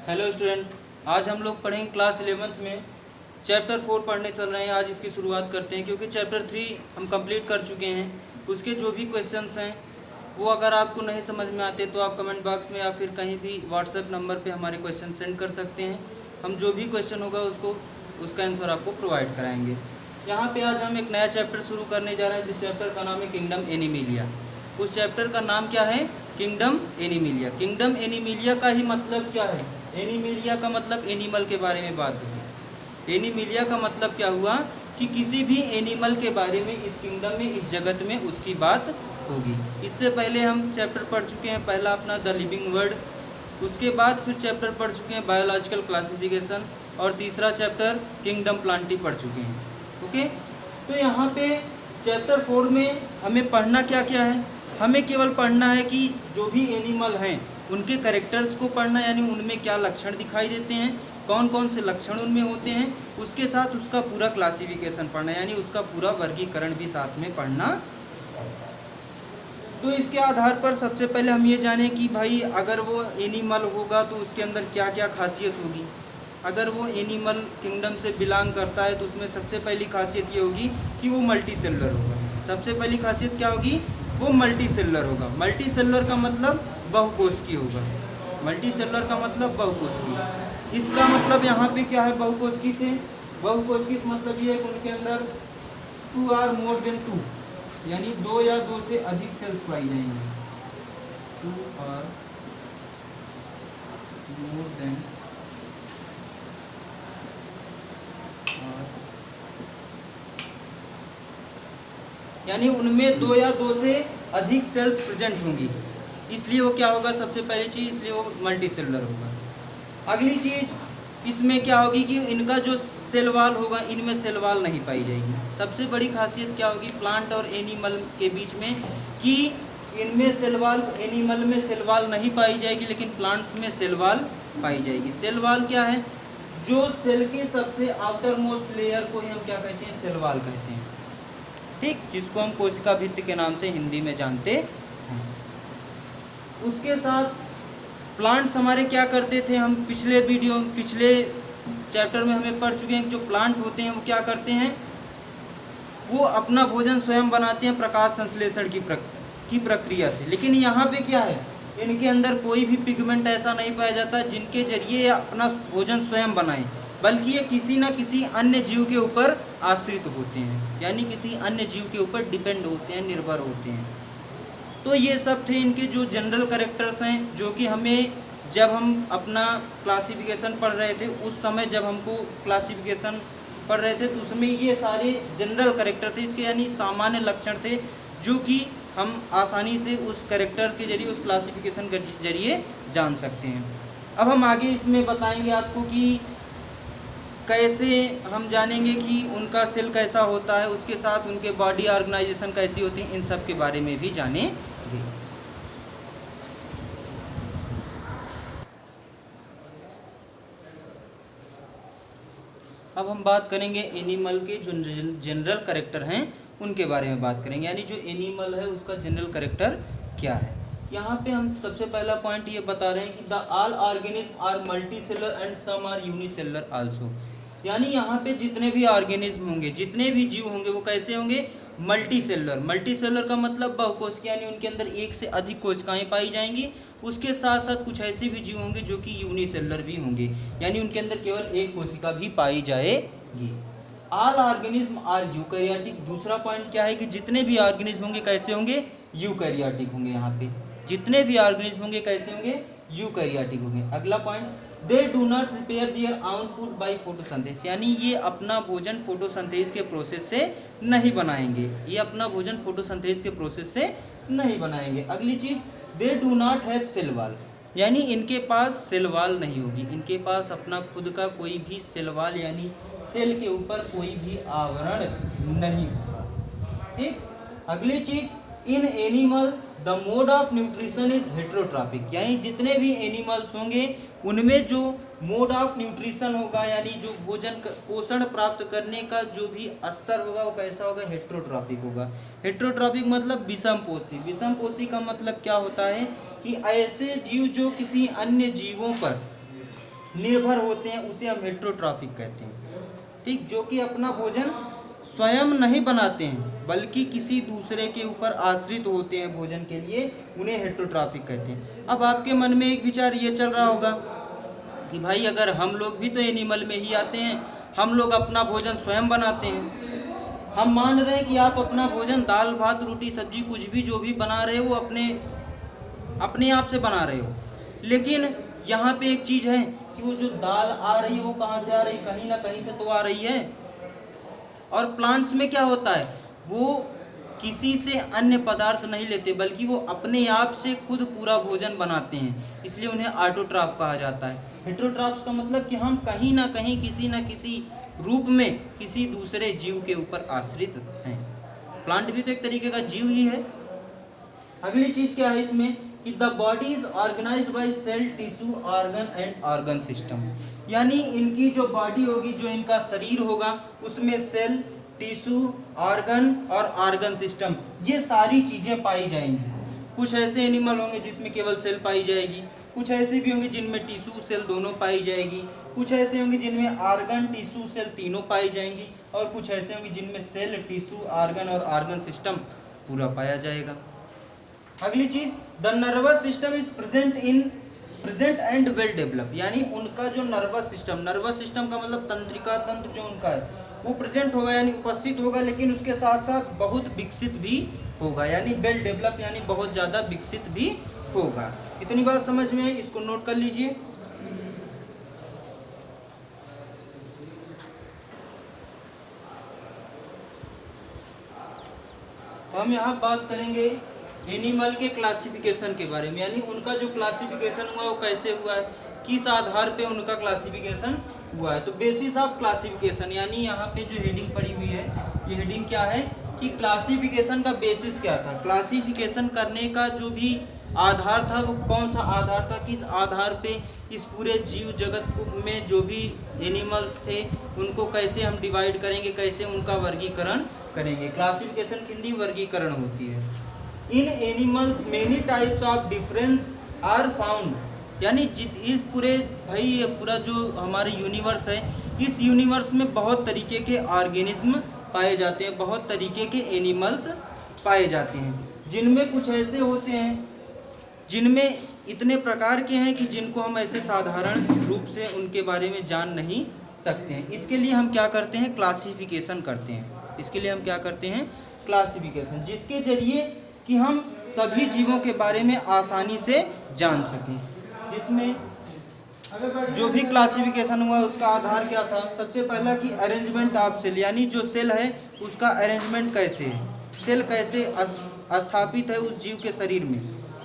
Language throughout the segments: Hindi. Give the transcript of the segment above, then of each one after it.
हेलो स्टूडेंट, आज हम लोग पढ़ेंगे क्लास 11th में चैप्टर 4 पढ़ने चल रहे हैं। आज इसकी शुरुआत करते हैं क्योंकि चैप्टर 3 हम कंप्लीट कर चुके हैं। उसके जो भी क्वेश्चंस हैं वो अगर आपको नहीं समझ में आते तो आप कमेंट बॉक्स में या फिर कहीं भी व्हाट्सएप नंबर पे हमारे क्वेश्चन सेंड कर सकते हैं। हम जो भी क्वेश्चन होगा उसका आंसर आपको प्रोवाइड कराएंगे। यहाँ पे आज हम एक नया चैप्टर शुरू करने जा रहे हैं जिस चैप्टर का नाम है किंगडम एनिमिलिया। उस चैप्टर का नाम क्या है? Kingdom Animalia. किंगडम एनिमिलिया का ही मतलब क्या है? एनिमिलिया का मतलब एनिमल के बारे में बात होगी। एनिमिलिया का मतलब क्या हुआ कि किसी भी एनिमल के बारे में इस किंगडम में, इस जगत में उसकी बात होगी। इससे पहले हम चैप्टर पढ़ चुके हैं, पहला अपना द लिविंग वर्ल्ड, उसके बाद फिर चैप्टर पढ़ चुके हैं बायोलॉजिकल क्लासिफिकेशन, और तीसरा चैप्टर किंगडम प्लांटी पढ़ चुके हैं। ओके, तो यहाँ पे चैप्टर 4 में हमें पढ़ना क्या क्या है? हमें केवल पढ़ना है कि जो भी एनिमल हैं उनके कैरेक्टर्स को पढ़ना, यानी उनमें क्या लक्षण दिखाई देते हैं, कौन कौन से लक्षण उनमें होते हैं, उसके साथ उसका पूरा क्लासिफिकेशन पढ़ना, यानी उसका पूरा वर्गीकरण भी साथ में पढ़ना। तो इसके आधार पर सबसे पहले हम ये जानें कि भाई अगर वो एनिमल होगा तो उसके अंदर क्या क्या खासियत होगी। अगर वो एनिमल किंगडम से बिलोंग करता है तो उसमें सबसे पहली खासियत ये होगी कि वो मल्टी सेलुलर होगा। सबसे पहली खासियत क्या होगी? वो मल्टी सेलुलर होगा। मल्टी सेलुलर का मतलब बहुकोशिकीय होगा। मल्टी सेलुलर का मतलब बहुकोशिकीय। इसका मतलब यहाँ पे क्या है? बहुकोशिकीय से, बहुकोशिकीय मतलब ये है कि उनके अंदर 2 आर मोर देन 2, यानी 2 या 2 से अधिक सेल्स पाई जाएंगे। 2 आर मोर देन यानी उनमें 2 या 2 से अधिक सेल्स प्रेजेंट होंगी, इसलिए वो क्या होगा? सबसे पहली चीज़, इसलिए वो मल्टी सेलुलर होगा। अगली चीज़ इसमें क्या होगी कि इनका जो सेल वॉल होगा, इनमें सेल वॉल नहीं पाई जाएगी। सबसे बड़ी खासियत क्या होगी प्लांट और एनिमल के बीच में कि इनमें सेल वॉल, एनिमल में सेल वॉल नहीं पाई जाएगी, लेकिन प्लांट्स में सेल वॉल पाई जाएगी। सेल वॉल क्या है? जो सेल के सबसे आउटर मोस्ट लेयर को ही हम क्या कहते हैं? सेल वॉल कहते हैं, ठीक, जिसको हम कोशिका भित्ति के नाम से हिंदी में जानते हैं। उसके साथ प्लांट्स हमारे क्या करते थे, हम पिछले चैप्टर में हमें पढ़ चुके हैं। जो प्लांट होते हैं वो क्या करते हैं? वो अपना भोजन स्वयं बनाते हैं प्रकाश संश्लेषण की प्रक्रिया से। लेकिन यहाँ पे क्या है? इनके अंदर कोई भी पिगमेंट ऐसा नहीं पाया जाता जिनके जरिए अपना भोजन स्वयं बनाएं, बल्कि ये किसी न किसी अन्य जीव के ऊपर आश्रित होते हैं, यानी किसी अन्य जीव के ऊपर डिपेंड होते हैं, निर्भर होते हैं। तो ये सब थे इनके जो जनरल कैरेक्टर्स हैं, जो कि हमें जब हम अपना क्लासिफिकेशन पढ़ रहे थे, उस समय जब हमको क्लासिफिकेशन पढ़ रहे थे तो उसमें ये सारे जनरल कैरेक्टर थे इसके, यानी सामान्य लक्षण थे जो कि हम आसानी से उस कैरेक्टर के जरिए, उस क्लासिफिकेशन के जरिए जान सकते हैं। अब हम आगे इसमें बताएंगे आपको कि कैसे हम जानेंगे कि उनका सेल कैसा होता है, उसके साथ उनके बॉडी ऑर्गेनाइजेशन कैसी होती है, इन सब के बारे में भी जानेंगे। अब हम बात करेंगे एनिमल के जो जनरल कैरेक्टर हैं उनके बारे में बात करेंगे, यानी जो एनिमल है उसका जनरल कैरेक्टर क्या है। यहाँ पे हम सबसे पहला पॉइंट ये बता रहे हैं कि the all organism are multicellular and some are unicellular also. यानी यहाँ पे जितने भी ऑर्गेनिज्म होंगे, जितने भी जीव होंगे, वो कैसे होंगे? Multi cellular. मल्टी सेलुलर का मतलब बहुकोशिकीय, यानी उनके अंदर एक से अधिक कोशिकाएं पाई जाएंगी। उसके साथ साथ कुछ ऐसे भी जीव होंगे जो कि यूनिसेलुलर भी होंगे, यानी उनके अंदर केवल एक कोशिका भी पाई जाएगी। All organism are eukaryotic. दूसरा पॉइंट क्या है कि जितने भी ऑर्गेनिज्म होंगे कैसे होंगे? यूकैरियोटिक होंगे। यहाँ पे जितने भी ऑर्गेनिज्म होंगे कैसे होंगे? यूकैरियोटिक होंगे। अगला point, they do not prepare their own food by photosynthesis, यानी ये अपना भोजन फोटोसिंथेसिस के प्रोसेस से नहीं बनाएंगे। ये अपना भोजन फोटोसिंथेसिस के प्रोसेस से नहीं बनाएंगे। अगली चीज, they do not have cell wall, यानी इनके पास सेल वॉल नहीं होगी। इनके पास अपना खुद का कोई भी सेल वॉल, यानी सेल के ऊपर कोई भी आवरण नहीं होगा, ठीक। अगली चीज, in animal the mode of nutrition is heterotrophic, यानी जितने भी एनिमल्स होंगे उनमें जो मोड ऑफ न्यूट्रिशन होगा, यानी जो भोजन पोषण प्राप्त करने का जो भी स्तर होगा वो कैसा होगा? हेट्रोट्रॉपिक होगा। हेट्रोट्रॉपिक मतलब विषमपोषी। विषमपोषी का मतलब क्या होता है कि ऐसे जीव जो किसी अन्य जीवों पर निर्भर होते हैं उसे हम हेटेरोट्रॉफिक कहते हैं। ठीक, जो कि अपना भोजन स्वयं नहीं बनाते हैं बल्कि किसी दूसरे के ऊपर आश्रित होते हैं भोजन के लिए, उन्हें हेटेरोट्रॉफिक कहते हैं। अब आपके मन में एक विचार ये चल रहा होगा कि भाई अगर हम लोग भी तो एनिमल में ही आते हैं, हम लोग अपना भोजन स्वयं बनाते हैं। हम मान रहे हैं कि आप अपना भोजन दाल भात रोटी सब्जी कुछ भी जो भी बना रहे हो अपने आप से बना रहे हो, लेकिन यहाँ पे एक चीज़ है कि वो जो दाल आ रही है वो कहाँ से आ रही है, कहीं ना कहीं से तो आ रही है। और प्लांट्स में क्या होता है, वो किसी से अन्य पदार्थ नहीं लेते बल्कि वो अपने आप से खुद पूरा भोजन बनाते हैं, इसलिए उन्हें ऑटोट्रॉफ कहा जाता है। हेटेरोट्रॉफ्स का मतलब कि हम कहीं ना कहीं किसी न किसी रूप में किसी दूसरे जीव के ऊपर आश्रित हैं। प्लांट भी तो एक तरीके का जीव ही है। अगली चीज क्या है इसमें कि the body is organised by cell tissue organ and organ system, यानी इनकी जो बॉडी होगी, जो इनका शरीर होगा, उसमें सेल टिश्यू ऑर्गन और ऑर्गन सिस्टम ये सारी चीज़ें पाई जाएंगी। कुछ ऐसे एनिमल होंगे जिसमें केवल सेल पाई जाएगी, कुछ ऐसे भी होंगे जिनमें टिश्यू सेल दोनों पाई जाएगी, कुछ ऐसे होंगे जिनमें ऑर्गन टिश्यू सेल तीनों पाई जाएंगी, और कुछ ऐसे होंगे जिनमें सेल टिश्यू ऑर्गन और ऑर्गन सिस्टम पूरा पाया जाएगा। अगली चीज, the nervous system is present and well develop, यानी उनका जो नर्वस सिस्टम का मतलब तंत्रिका तंत्र जो उनका है वो प्रेजेंट होगा यानी उपस्थित होगा, लेकिन उसके साथ साथ बहुत विकसित भी होगा, यानी वेल डेवलप यानी बहुत ज़्यादा विकसित भी होगा। इतनी बात समझ में आई, इसको नोट कर लीजिए। हम यहाँ बात करेंगे एनिमल के क्लासिफिकेशन के बारे में, यानी उनका जो क्लासिफिकेशन हुआ वो कैसे हुआ है, किस आधार पे उनका क्लासिफिकेशन हुआ है। तो बेसिस ऑफ क्लासिफिकेशन, यानी यहाँ पे जो हेडिंग पड़ी हुई है, ये हेडिंग क्या है कि क्लासिफिकेशन का बेसिस क्या था, क्लासिफिकेशन करने का जो भी आधार था वो कौन सा आधार था, किस आधार पे इस पूरे जीव जगत में जो भी एनिमल्स थे उनको कैसे हम डिवाइड करेंगे, कैसे उनका वर्गीकरण करेंगे। क्लासिफिकेशन कितनी वर्गीकरण होती है। In animals many types of difference are found, यानी इस पूरे भाई ये पूरा जो हमारे यूनिवर्स है, इस यूनिवर्स में बहुत तरीके के ऑर्गेनिज्म पाए जाते हैं, बहुत तरीके के एनिमल्स पाए जाते हैं, जिनमें कुछ ऐसे होते हैं जिनमें इतने प्रकार के हैं कि जिनको हम ऐसे साधारण रूप से उनके बारे में जान नहीं सकते हैं। इसके लिए हम क्या करते हैं, क्लासिफिकेशन करते हैं। इसके लिए हम क्या करते हैं, क्लासिफिकेशन, जिसके जरिए कि हम सभी जीवों के बारे में आसानी से जान सकें। जिसमें जो भी क्लासिफिकेशन हुआ उसका आधार क्या था, सबसे पहला कि अरेंजमेंट ऑफ सेल, यानी जो सेल है उसका अरेंजमेंट कैसे है, सेल कैसे स्थापित है उस जीव के शरीर में।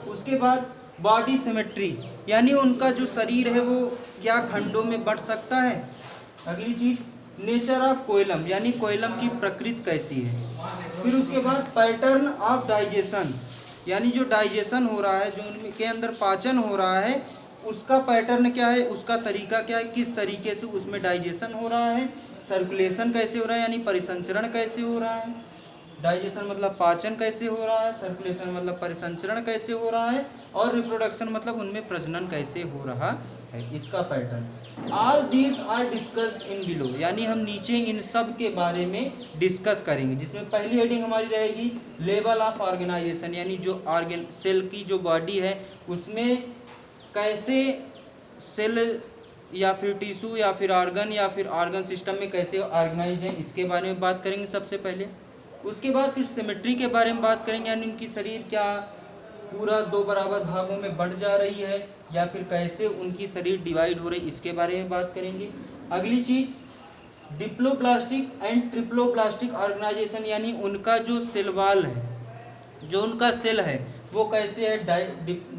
उसके बाद बॉडी सिमेट्री, यानी उनका जो शरीर है वो क्या खंडों में बंट सकता है। अगली चीज नेचर ऑफ कोइलम, यानी कोइलम की प्रकृति कैसी है। फिर उसके बाद पैटर्न ऑफ डाइजेशन, यानी जो डाइजेशन हो रहा है, जो उनके अंदर पाचन हो रहा है उसका पैटर्न क्या है, उसका तरीका क्या है, किस तरीके से उसमें डाइजेशन हो रहा है। सर्कुलेशन कैसे हो रहा है, यानी परिसंचरण कैसे हो रहा है। डाइजेशन मतलब पाचन कैसे हो रहा है, सर्कुलेशन मतलब परिसंचरण कैसे हो रहा है, और रिप्रोडक्शन मतलब उनमें प्रजनन कैसे हो रहा है, इसका pattern. All these are discuss in below, यानी हम नीचे इन सब के बारे में डिस्कस करेंगे, जिसमें पहली हेडिंग हमारी रहेगी लेवल ऑफ ऑर्गेनाइजेशन, यानी जो सेल की जो बॉडी है उसमें कैसे सेल या फिर टिश्यू या फिर ऑर्गन या फिर ऑर्गन सिस्टम में कैसे ऑर्गेनाइज है, इसके बारे में बात करेंगे सबसे पहले। उसके बाद फिर सिमेट्री के बारे में बात करेंगे, यानी उनकी शरीर क्या पूरा दो बराबर भागों में बढ़ जा रही है या फिर कैसे उनकी शरीर डिवाइड हो रही है, इसके बारे में बात करेंगे। अगली चीज डिप्लोप्लास्टिक एंड ट्रिप्लोप्लास्टिक ऑर्गेनाइजेशन, यानी उनका जो सेल वाल है, जो उनका सेल है वो कैसे है,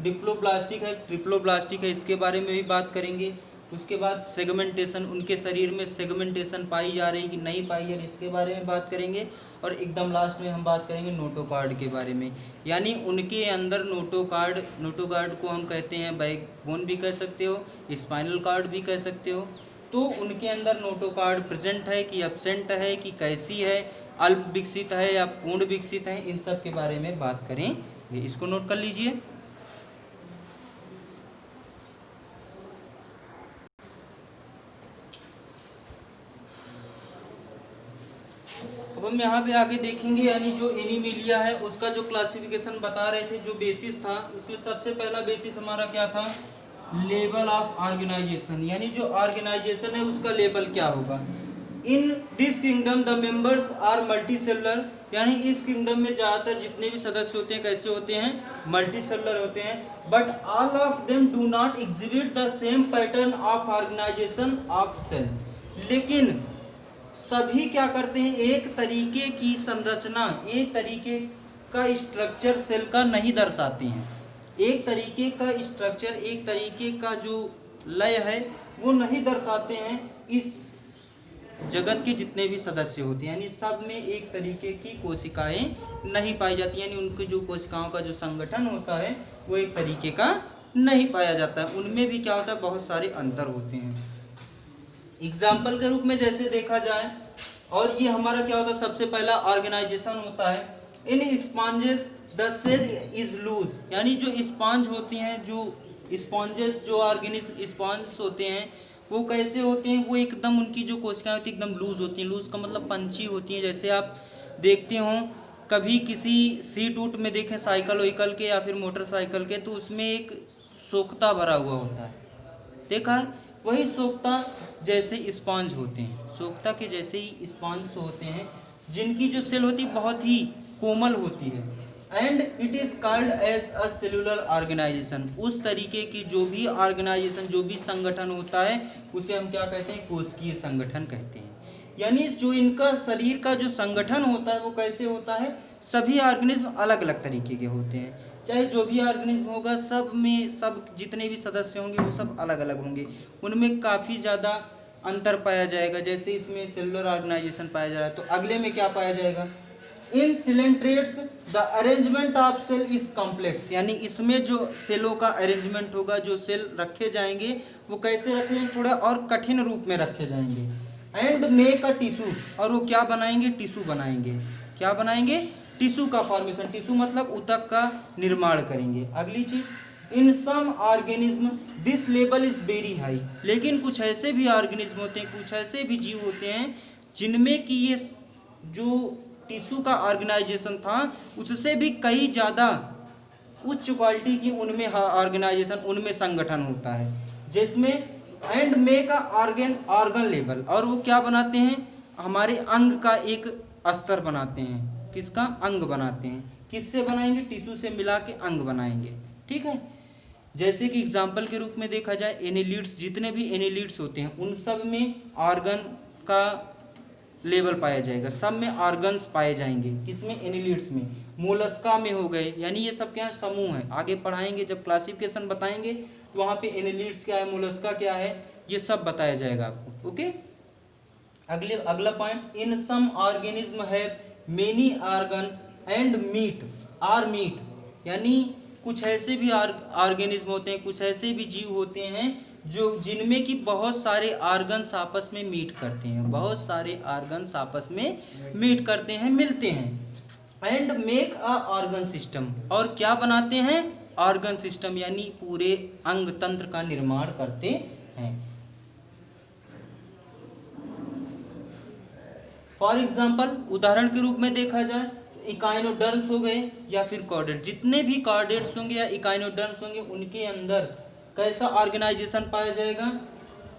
डिप्लोप्लास्टिक है ट्रिप्लोप्लास्टिक है, इसके बारे में भी बात करेंगे। उसके बाद सेगमेंटेशन, उनके शरीर में सेगमेंटेशन पाई जा रही कि नहीं पाई है, इसके बारे में बात करेंगे। और एकदम लास्ट में हम बात करेंगे नोटोकार्ड के बारे में, यानी उनके अंदर नोटोकार्ड को हम कहते हैं बैकबोन भी कह सकते हो, स्पाइनल कार्ड भी कह सकते हो। तो उनके अंदर नोटोकार्ड प्रेजेंट है कि एब्सेंट है कि कैसी है, अल्प विकसित है या पूर्ण विकसित है, इन सब के बारे में बात करेंगे। इसको नोट कर लीजिए। अब हम यहाँ पे आगे देखेंगे, यानी जो एनीमिलिया है उसका जो क्लासिफिकेशन बता रहे थे, जो बेसिस था उसमें सबसे पहला बेसिस हमारा क्या था, लेवल ऑफ ऑर्गेनाइजेशन, यानी जो ऑर्गेनाइजेशन है उसका लेवल क्या होगा। In this kingdom the members are multicellular, यानी इस किंगडम में ज़्यादातर जितने भी सदस्य होते हैं कैसे होते हैं, मल्टी सेलुलर होते हैं। But all of them do not exhibit the same pattern of organisation of cell, लेकिन सभी क्या करते हैं, एक तरीके की संरचना, एक तरीके का स्ट्रक्चर सेल का नहीं दर्शाते हैं। एक तरीके का स्ट्रक्चर, एक तरीके का जो लय है वो नहीं दर्शाते हैं इस जगत के जितने भी सदस्य होते हैं, यानी सब में एक तरीके की कोशिकाएं नहीं पाई जाती, यानी उनके जो कोशिकाओं का जो संगठन होता है वो एक तरीके का नहीं पाया जाता है। उनमें भी क्या होता है, बहुत सारे अंतर होते हैं। एग्जाम्पल के रूप में जैसे देखा जाए, और ये हमारा क्या होता है, सबसे पहला ऑर्गेनाइजेशन होता है। In sponges the cell is loose, यानी जो स्पॉन्ज होती हैं, जो स्पॉन्जेस, जो ऑर्गेनिज्म स्पॉन्ज होते हैं वो कैसे होते हैं, वो एकदम उनकी जो कोशिकाएं होती है एकदम लूज होती हैं। लूज का मतलब पंची होती हैं। जैसे आप देखते हो कभी किसी सीट उट में देखें साइकिल वाइकल के या फिर मोटरसाइकिल के, तो उसमें एक सोख्ता भरा हुआ होता है, देखा है, वही सोख्ता जैसे स्पॉन्ज होते हैं, सोख्ता के जैसे ही स्पॉन्ज होते हैं, जिनकी जो सेल होती है बहुत ही कोमल होती है। And it is called as a cellular organization, उस तरीके की जो भी ऑर्गेनाइजेशन, जो भी संगठन होता है उसे हम क्या कहते हैं, कोशिकीय संगठन कहते हैं। यानी जो इनका शरीर का जो संगठन होता है वो कैसे होता है, सभी ऑर्गेनिज्म अलग अलग तरीके के होते हैं। चाहे जो भी ऑर्गेनिज्म होगा सब में, सब जितने भी सदस्य होंगे वो सब अलग अलग होंगे, उनमें काफ़ी ज़्यादा अंतर पाया जाएगा। जैसे इसमें सेलुलर ऑर्गेनाइजेशन पाया जा रहा है, तो अगले में क्या पाया जाएगा, in coelenterates the arrangement of cell is complex, यानी इसमें जो सेलों का अरेंजमेंट होगा, जो सेल रखे जाएंगे वो कैसे रखे जाएंगे, थोड़ा और कठिन रूप में रखे जाएंगे। एंड मेक अ टिश्यू, और वो क्या बनाएंगे, टिश्यू बनाएंगे। क्या बनाएंगे, टिश्यू का फॉर्मेशन, टिश्यू मतलब ऊतक का निर्माण करेंगे। अगली चीज, in some organism this level is very high, लेकिन कुछ ऐसे भी ऑर्गेनिज्म होते हैं, कुछ ऐसे भी जीव होते हैं जिनमें कि ये जो टिश्यू का ऑर्गेनाइजेशन था उससे भी कई ज़्यादा उच्च क्वालिटी की उनमें ऑर्गेनाइजेशन, उनमें संगठन होता है, जिसमें and make a organ level, और वो क्या बनाते हैं, हमारे अंग का एक स्तर बनाते हैं। किसका, अंग बनाते हैं। किससे बनाएंगे, टिश्यू से मिला के अंग बनाएंगे, ठीक है। जैसे कि एग्जाम्पल के रूप में देखा जाए, एनेलिड्स, जितने भी एनेलिड्स होते हैं उन सब में ऑर्गन का लेवल पाया जाएगा, सब में ऑर्गन्स पाए जाएंगे। किसमें, एनेलिड्स में। मोलस्का में हो गए, यानी ये सब क्या है, समूह है। आगे पढ़ाएंगे जब क्लासिफिकेशन बताएंगे तो वहाँ पे एनेलिड्स क्या है, मोलस्का क्या है, ये सब बताया जाएगा आपको, ओके। अगला point, in some organism have many organ and meet are meet, यानी कुछ ऐसे भी ऑर्गेनिज्म होते हैं, कुछ ऐसे भी जीव होते हैं जो जिनमें कि बहुत सारे ऑर्गन्स आपस में मीट करते हैं, बहुत सारे ऑर्गन्स आपस में मीट करते हैं, मिलते हैं। And make a organ system, और क्या बनाते हैं, ऑर्गन सिस्टम, यानी पूरे अंग तंत्र का निर्माण करते हैं। फॉर एग्जाम्पल, उदाहरण के रूप में देखा जाए, इकाइनोडर्म्स हो गए या फिर कॉर्डेट, जितने भी कॉर्डेट्स होंगे या इकाइनोडर्म्स होंगे उनके अंदर कैसा ऑर्गेनाइजेशन पाया जाएगा,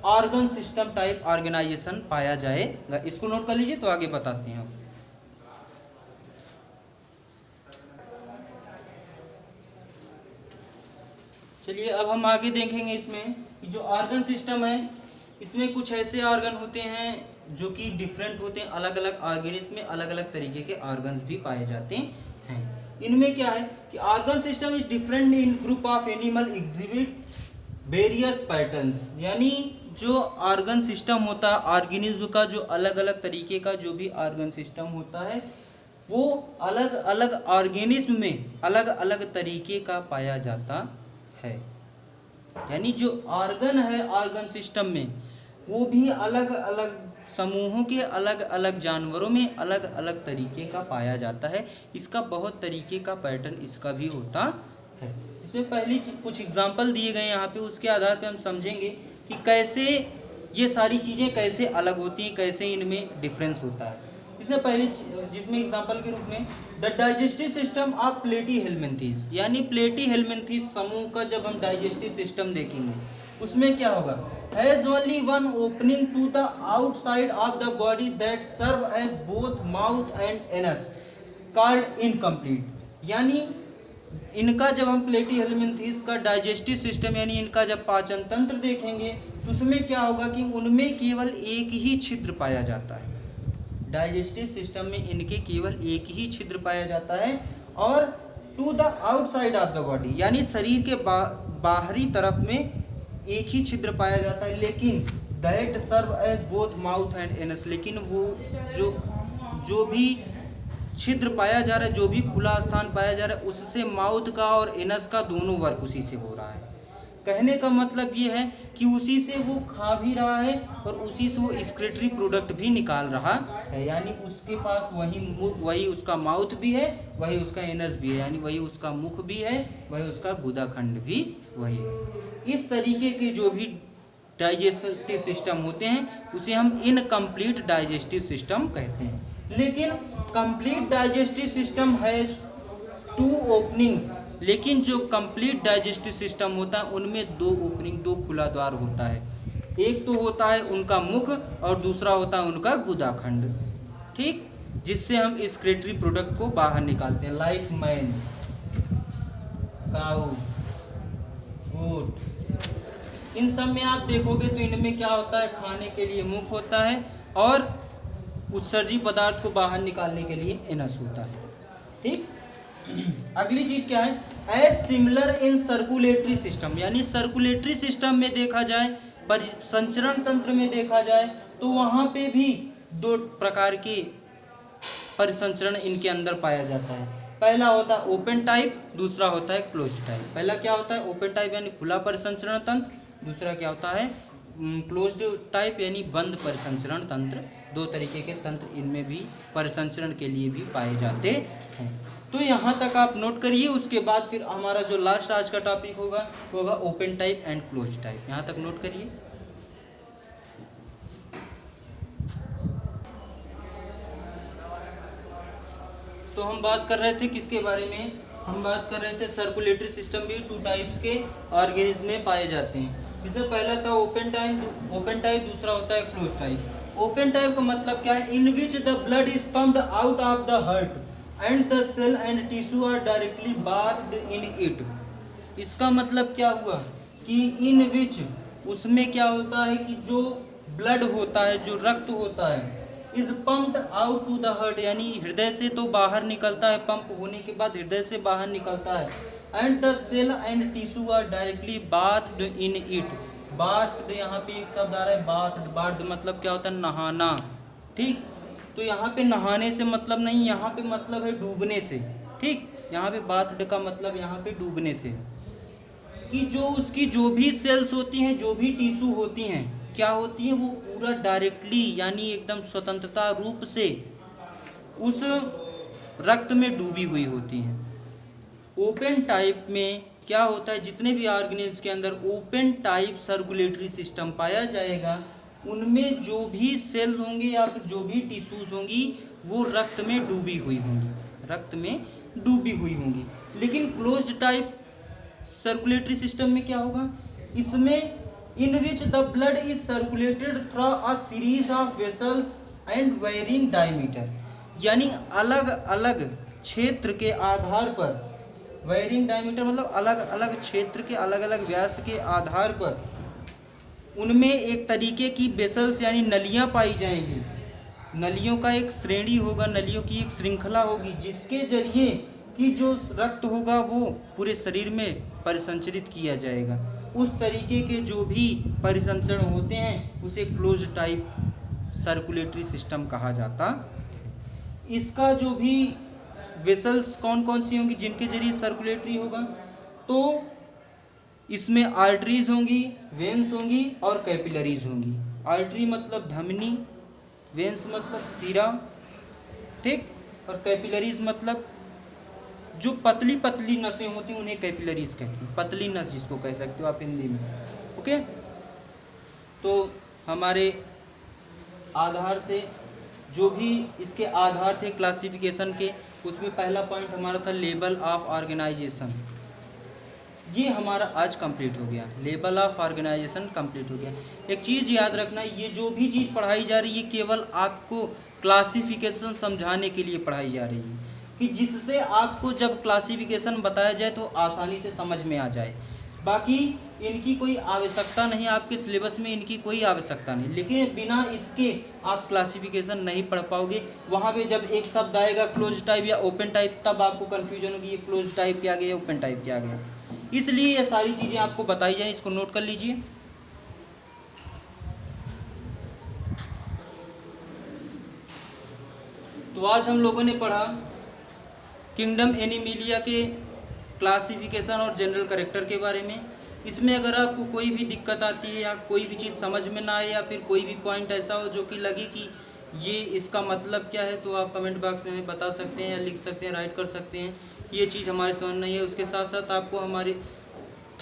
ऑर्गन सिस्टम टाइप ऑर्गेनाइजेशन पाया जाएगा। इसको नोट कर लीजिए, तो आगे बताते हैं। चलिए अब हम आगे देखेंगे इसमें कि जो ऑर्गन सिस्टम है इसमें कुछ ऐसे ऑर्गन होते हैं जो कि डिफरेंट होते हैं, अलग अलग ऑर्गेनिज्म में अलग अलग तरीके के ऑर्गन्स भी पाए जाते हैं। इनमें क्या है कि organ system is different in group of animal exhibit various patterns, यानी जो ऑर्गन सिस्टम होता है ऑर्गेनिज्म का, जो अलग अलग तरीके का जो भी ऑर्गन सिस्टम होता है वो अलग अलग ऑर्गेनिज्म में अलग अलग तरीके का पाया जाता है। यानी जो ऑर्गन है ऑर्गन सिस्टम में वो भी अलग अलग समूहों के अलग अलग जानवरों में अलग अलग तरीके का पाया जाता है। इसका बहुत तरीके का पैटर्न इसका भी होता है। इसमें पहली कुछ एग्जाम्पल दिए गए यहाँ पे, उसके आधार पे हम समझेंगे कि कैसे ये सारी चीज़ें कैसे अलग होती हैं, कैसे इनमें डिफरेंस होता है। इससे पहले जिसमें एग्जांपल के रूप में the digestive system of Platyhelminthes, यानी प्लेटीहेल्मिन्थेस समूह का जब हम डाइजेस्टिव सिस्टम देखेंगे उसमें क्या होगा, has only one opening to the outside of the body that serve as both mouth and anus called incomplete. यानी इनका जब हम प्लेटीहेल्मिन्थेस का डाइजेस्टिव सिस्टम यानी इनका जब पाचन तंत्र देखेंगे तो उसमें क्या होगा कि उनमें केवल एक ही छिद्र पाया जाता है। डाइजेस्टिव सिस्टम में इनके केवल एक ही छिद्र पाया जाता है और to the outside of the body यानी शरीर के बाहरी तरफ में एक ही छिद्र पाया जाता है, लेकिन that serve as both mouth and anus, लेकिन वो जो भी छिद्र पाया जा रहा है, जो भी खुला स्थान पाया जा रहा है, उससे माउथ का और एनस का दोनों वर्क उसी से हो रहा है। कहने का मतलब ये है कि उसी से वो खा भी रहा है और उसी से वो एक्सक्रीटरी प्रोडक्ट भी निकाल रहा है, यानी उसके पास वही उसका माउथ भी है, वही उसका एनस भी है, यानी वही उसका मुख भी है, वही उसका गुदाखंड भी वही है। इस तरीके के जो भी डाइजेस्टिव सिस्टम होते हैं उसे हम इनकम्प्लीट डाइजेस्टिव सिस्टम कहते हैं। लेकिन complete digestive system has 2 opening, लेकिन जो कंप्लीट डाइजेस्टिव सिस्टम होता है उनमें 2 ओपनिंग, 2 खुला द्वार होता है। एक तो होता है उनका मुख और दूसरा होता है उनका गुदाखंड, ठीक, जिससे हम एक्सक्रीटरी प्रोडक्ट को बाहर निकालते हैं, लाइक मैन, काऊ, ऊंट। इन सब में आप देखोगे तो इनमें क्या होता है, खाने के लिए मुख होता है और उत्सर्जी पदार्थ को बाहर निकालने के लिए एनस होता है, ठीक। अगली चीज क्या है, as similar in circulatory system, यानी सर्कुलेटरी सिस्टम में देखा जाए, परिसंचरण तंत्र में देखा जाए तो वहाँ पे भी 2 प्रकार के परिसंचरण इनके अंदर पाया जाता है। पहला होता है ओपन टाइप, दूसरा होता है क्लोज टाइप। पहला क्या होता है, ओपन टाइप यानी खुला परिसंचरण तंत्र, दूसरा क्या होता है क्लोज्ड टाइप यानी बंद परिसंचरण तंत्र। 2 तरीके के तंत्र इनमें भी परिसंचरण के लिए भी पाए जाते हैं। तो यहाँ तक आप नोट करिए, उसके बाद फिर हमारा जो लास्ट आज का टॉपिक होगा वो होगा open type and close type. यहाँ तक नोट करिए। तो हम बात कर रहे थे किसके बारे में, हम बात कर रहे थे सर्कुलेटरी सिस्टम भी 2 टाइप्स के ऑर्गेनिज्म में पाए जाते हैं। इसमें पहला था ओपन टाइप, दूसरा होता है क्लोज टाइप। ओपन टाइप का मतलब क्या है, in which the blood is pumped out of the heart and the cell and tissue are directly bathed in it. इसका मतलब क्या हुआ कि इन विच उसमें क्या होता है कि जो ब्लड होता है, जो रक्त होता है, is pumped out to the heart, यानी हृदय से तो बाहर निकलता है, पंप होने के बाद हृदय से बाहर निकलता है, and the cell and tissue are directly bathed in it. Bathed, यहाँ पे एक शब्द आ रहा है बाथ्ड, बाथ्ड मतलब क्या होता है, नहाना, ठीक। तो यहाँ पे नहाने से मतलब नहीं, यहाँ पे मतलब है डूबने से, ठीक। यहाँ पे बाथ्ड का मतलब यहाँ पे डूबने से, कि जो उसकी जो भी सेल्स होती हैं, जो भी टिश्यू होती हैं, क्या होती है, वो पूरा डायरेक्टली यानी एकदम स्वतंत्रता रूप से उस रक्त में डूबी हुई होती हैं। ओपन टाइप में क्या होता है, जितने भी ऑर्गेनिज्म के अंदर ओपन टाइप सर्कुलेटरी सिस्टम पाया जाएगा, उनमें जो भी सेल होंगे या फिर जो भी टिश्यूज होंगी वो रक्त में डूबी हुई होंगी, रक्त में डूबी हुई होंगी। लेकिन क्लोज्ड टाइप सर्कुलेटरी सिस्टम में क्या होगा, इसमें in which the blood is circulated through a series of vessels and varying diameter, यानी अलग अलग क्षेत्र के आधार पर, वेरिंग डायमीटर मतलब अलग अलग क्षेत्र के अलग अलग व्यास के आधार पर उनमें एक तरीके की वेसल्स यानी नलियां पाई जाएंगी। नलियों का एक श्रेणी होगा, नलियों की एक श्रृंखला होगी, जिसके जरिए कि जो रक्त होगा वो पूरे शरीर में परिसंचरित किया जाएगा। उस तरीके के जो भी परिसंचरण होते हैं उसे क्लोज टाइप सर्कुलेटरी सिस्टम कहा जाता। इसका जो भी वेसल्स कौन कौन सी होंगी जिनके जरिए सर्कुलेटरी होगा, तो इसमें आर्टरीज होंगी, वेन्स होंगी और कैपिलरीज होंगी। आर्टरी मतलब धमनी, वेन्स मतलब सीरा, ठीक, और कैपिलरीज मतलब जो पतली पतली नसें होती हैं उन्हें कैपिलरीज कहती हैं, पतली नस जिसको कह सकते हो आप हिंदी में, ओके। तो हमारे आधार से जो भी इसके आधार थे क्लासिफिकेशन के, उसमें पहला पॉइंट हमारा था लेवल ऑफ ऑर्गेनाइजेशन। ये हमारा आज कंप्लीट हो गया, लेवल ऑफ ऑर्गेनाइजेशन कंप्लीट हो गया। एक चीज़ याद रखना, ये जो भी चीज़ पढ़ाई जा रही है केवल आपको क्लासिफिकेशन समझाने के लिए पढ़ाई जा रही है, कि जिससे आपको जब क्लासिफिकेशन बताया जाए तो आसानी से समझ में आ जाए। बाकी इनकी कोई आवश्यकता नहीं, आपके सिलेबस में इनकी कोई आवश्यकता नहीं, लेकिन बिना इसके आप क्लासिफिकेशन नहीं पढ़ पाओगे। वहाँ पे जब एक शब्द आएगा क्लोज टाइप या ओपन टाइप, तब आपको कन्फ्यूजन होगी ये क्लोज टाइप क्या गया, ओपन टाइप क्या गया। इसलिए ये सारी चीज़ें आपको बताई जाए, इसको नोट कर लीजिए। तो आज हम लोगों ने पढ़ा किंगडम एनिमिलिया के क्लासिफिकेशन और जनरल कैरेक्टर के बारे में। इसमें अगर आपको कोई भी दिक्कत आती है या कोई भी चीज़ समझ में ना आए या फिर कोई भी पॉइंट ऐसा हो जो कि लगे कि ये इसका मतलब क्या है, तो आप कमेंट बॉक्स में हमें बता सकते हैं या लिख सकते हैं, राइट कर सकते हैं कि ये चीज़ हमारे समझ नहीं है। उसके साथ साथ आपको हमारे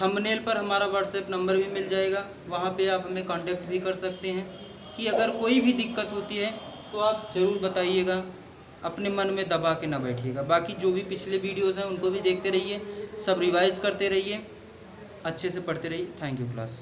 थंबनेल पर हमारा व्हाट्सएप नंबर भी मिल जाएगा, वहाँ पे आप हमें कांटेक्ट भी कर सकते हैं कि अगर कोई भी दिक्कत होती है तो आप ज़रूर बताइएगा, अपने मन में दबा के ना बैठिएगा। बाकी जो भी पिछले वीडियोज़ हैं उनको भी देखते रहिए, सब रिवाइज़ करते रहिए, अच्छे से पढ़ते रहिए। Thank you class.